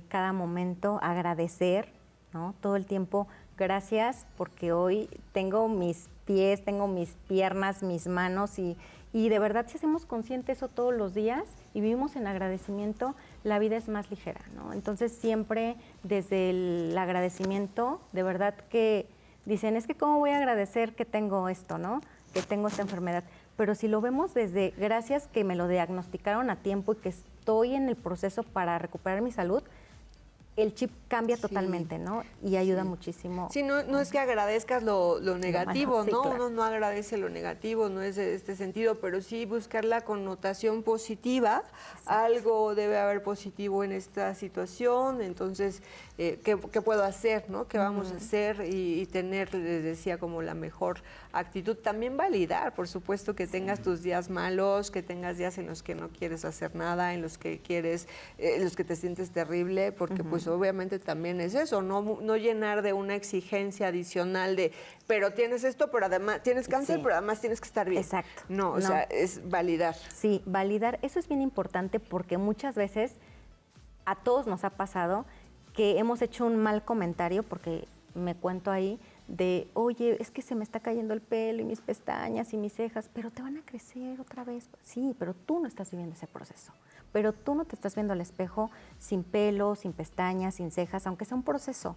C: cada momento, agradecer, ¿no? Todo el tiempo. Gracias porque hoy tengo mis pies, tengo mis piernas, mis manos, y de verdad si hacemos consciente eso todos los días y vivimos en agradecimiento, la vida es más ligera, ¿no? Entonces siempre desde el agradecimiento, de verdad que dicen, es que cómo voy a agradecer que tengo esto, ¿no? Que tengo esta enfermedad. Pero si lo vemos desde gracias que me lo diagnosticaron a tiempo y que estoy en el proceso para recuperar mi salud, el chip cambia totalmente, ¿no? Y ayuda muchísimo.
A: Sí, no es que agradezcas lo negativo,
C: malo, sí,
A: ¿no?
C: claro.
A: Uno no agradece lo negativo, no es de este sentido, pero sí buscar la connotación positiva. Algo debe haber positivo en esta situación, entonces, ¿qué puedo hacer, no? ¿Qué vamos a hacer? Y tener, les decía, como la mejor actitud. También validar, por supuesto, que tengas tus días malos, que tengas días en los que no quieres hacer nada, en los que quieres, en los que te sientes terrible, porque pues obviamente también es eso, no llenar de una exigencia adicional de, pero tienes esto, pero además tienes cáncer,
C: Sí.
A: pero además tienes que estar bien.
C: Exacto.
A: No, o
C: No.
A: sea, es validar.
C: Sí, validar, eso es bien importante porque muchas veces a todos nos ha pasado que hemos hecho un mal comentario, porque me cuento ahí, de, oye, es que se me está cayendo el pelo y mis pestañas y mis cejas, pero te van a crecer otra vez. Sí, pero tú no estás viviendo ese proceso. Pero tú no te estás viendo al espejo sin pelo, sin pestañas, sin cejas, aunque sea un proceso.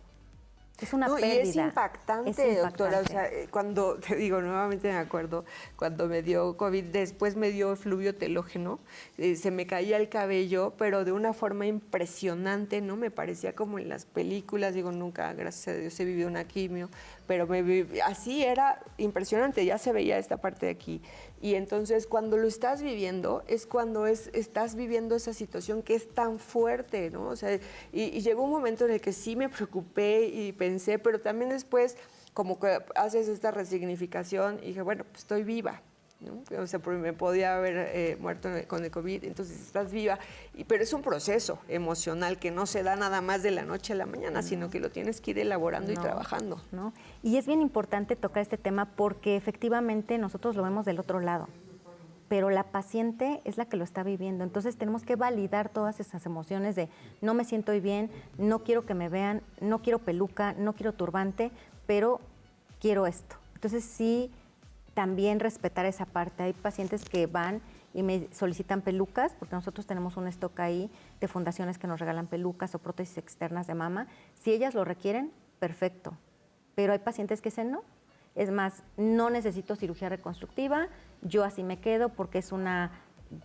C: Es una
A: No,
C: pérdida.
A: y es impactante, doctora. O sea, cuando, te digo, nuevamente me acuerdo, cuando me dio COVID, después me dio efluvio telógeno, se me caía el cabello, pero de una forma impresionante, ¿no? Me parecía como en las películas, digo, nunca, gracias a Dios, he vivido una quimio, pero así era impresionante, ya se veía esta parte de aquí. Y entonces cuando lo estás viviendo es cuando estás viviendo esa situación que es tan fuerte, ¿no? O sea, y llegó un momento en el que sí me preocupé y pensé, pero también después como que haces esta resignificación y dije, bueno, pues estoy viva, ¿no? O sea, porque me podía haber muerto con el COVID, entonces estás viva, pero es un proceso emocional que no se da nada más de la noche a la mañana, sino que lo tienes que ir elaborando y trabajando.
C: ¿No? Y es bien importante tocar este tema porque efectivamente nosotros lo vemos del otro lado, pero la paciente es la que lo está viviendo, entonces tenemos que validar todas esas emociones de no me siento bien, no quiero que me vean, no quiero peluca, no quiero turbante, pero quiero esto. Entonces sí, también respetar esa parte. Hay pacientes que van y me solicitan pelucas, porque nosotros tenemos un stock ahí de fundaciones que nos regalan pelucas o prótesis externas de mama. Si ellas lo requieren, perfecto. Pero hay pacientes que dicen no. Es más, no necesito cirugía reconstructiva, yo así me quedo porque es una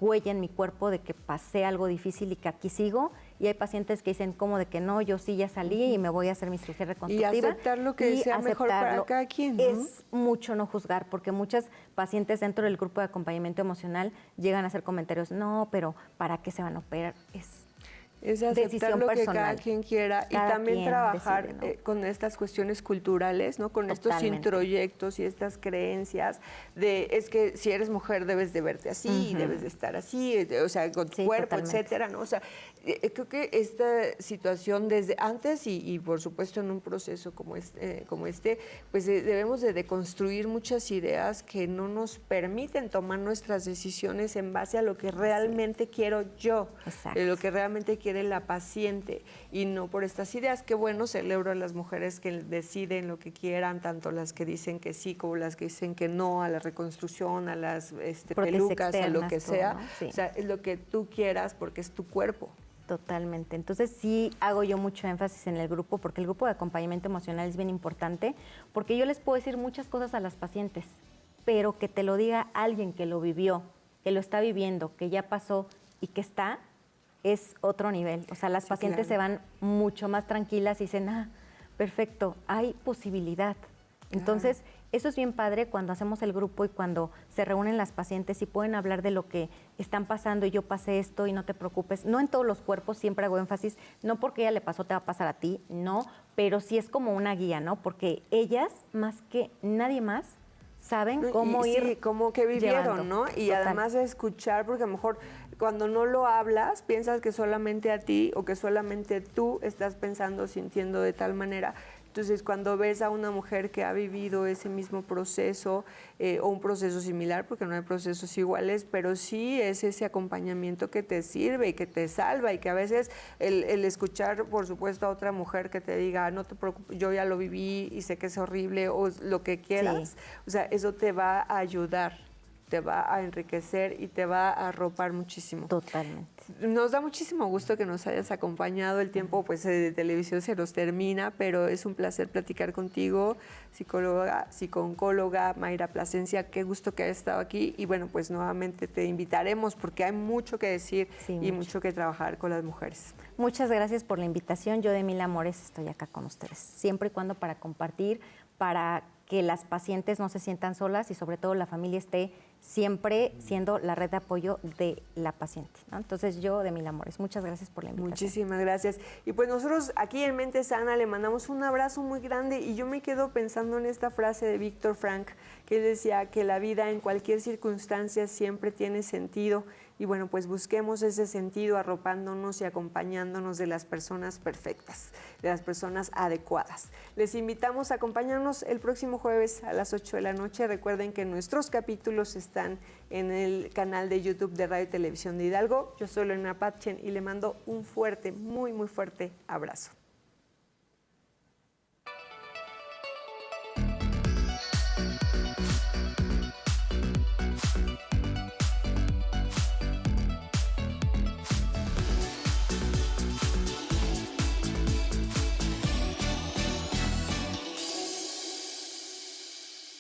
C: huella en mi cuerpo de que pasé algo difícil y que aquí sigo. Y hay pacientes que dicen, ¿cómo de que no? Yo sí ya salí y me voy a hacer mi cirugía reconstructiva.
A: Y aceptar lo que sea mejor para cada quien, ¿no?
C: Es mucho no juzgar, porque muchas pacientes dentro del grupo de acompañamiento emocional llegan a hacer comentarios, no, pero ¿para qué se van a operar?
A: Es aceptar
C: decisión
A: lo que
C: personal.
A: cada quien quiera y
C: Cada
A: también
C: quien
A: trabajar
C: decide, ¿no?
A: con estas cuestiones culturales, ¿no? Con estos
C: Totalmente.
A: introyectos y estas creencias de es que si eres mujer debes de verte así, debes de estar así, o sea, con tu
C: Sí,
A: cuerpo,
C: totalmente.
A: etcétera, ¿no? O sea, creo que esta situación desde antes y por supuesto en un proceso como este pues debemos de deconstruir muchas ideas que no nos permiten tomar nuestras decisiones en base a lo que realmente quiero yo,
C: Exacto.
A: lo que realmente quiere la paciente y no por estas ideas. Qué bueno, celebro a las mujeres que deciden lo que quieran, tanto las que dicen que sí como las que dicen que no a la reconstrucción, a las pelucas, a lo que
C: externas, todo,
A: sea.
C: ¿no? Sí.
A: O sea, es lo que tú quieras porque es tu cuerpo.
C: Totalmente. Entonces sí hago yo mucho énfasis en el grupo, porque el grupo de acompañamiento emocional es bien importante, porque yo les puedo decir muchas cosas a las pacientes, pero que te lo diga alguien que lo vivió, que lo está viviendo, que ya pasó y que está, es otro nivel. O sea, las pacientes se van mucho más tranquilas y dicen, perfecto, hay posibilidad. Entonces, eso es bien padre cuando hacemos el grupo y cuando se reúnen las pacientes y pueden hablar de lo que están pasando y yo pasé esto y no te preocupes. No en todos los cuerpos, siempre hago énfasis, no porque ella le pasó te va a pasar a ti, no, pero sí es como una guía, ¿no? Porque ellas, más que nadie más, saben cómo ir
A: sí, como que vivieron,
C: llevando.
A: ¿no? Y
C: Total.
A: además de escuchar, porque a lo mejor cuando no lo hablas, piensas que solamente a ti o que solamente tú estás pensando, sintiendo de tal manera. Entonces, cuando ves a una mujer que ha vivido ese mismo proceso o un proceso similar, porque no hay procesos iguales, pero sí es ese acompañamiento que te sirve y que te salva y que a veces el escuchar, por supuesto, a otra mujer que te diga, no te preocupes, yo ya lo viví y sé que es horrible o lo que quieras,
C: Sí.
A: o sea, eso te va a ayudar. te va a enriquecer y te va a arropar muchísimo.
C: Totalmente.
A: Nos da muchísimo gusto que nos hayas acompañado. El tiempo pues de televisión se nos termina, pero es un placer platicar contigo, psicóloga, psicooncóloga Mayra Plasencia. Qué gusto que hayas estado aquí y bueno, pues nuevamente te invitaremos porque hay mucho que decir y mucho que trabajar con las mujeres.
C: Muchas gracias por la invitación. Yo de Mil Amores estoy acá con ustedes, siempre y cuando para compartir, para que las pacientes no se sientan solas y sobre todo la familia esté siempre siendo la red de apoyo de la paciente, ¿no? Entonces yo de Mil Amores, muchas gracias por la invitación.
A: Muchísimas gracias. Y pues nosotros aquí en Mente Sana le mandamos un abrazo muy grande y yo me quedo pensando en esta frase de Víctor Frank, que él decía que la vida en cualquier circunstancia siempre tiene sentido. Y bueno, pues busquemos ese sentido arropándonos y acompañándonos de las personas perfectas, de las personas adecuadas. Les invitamos a acompañarnos el próximo jueves a las 8 de la noche. Recuerden que nuestros capítulos están en el canal de YouTube de Radio y Televisión de Hidalgo. Yo soy Lorena Patchen y le mando un fuerte, muy, muy fuerte abrazo.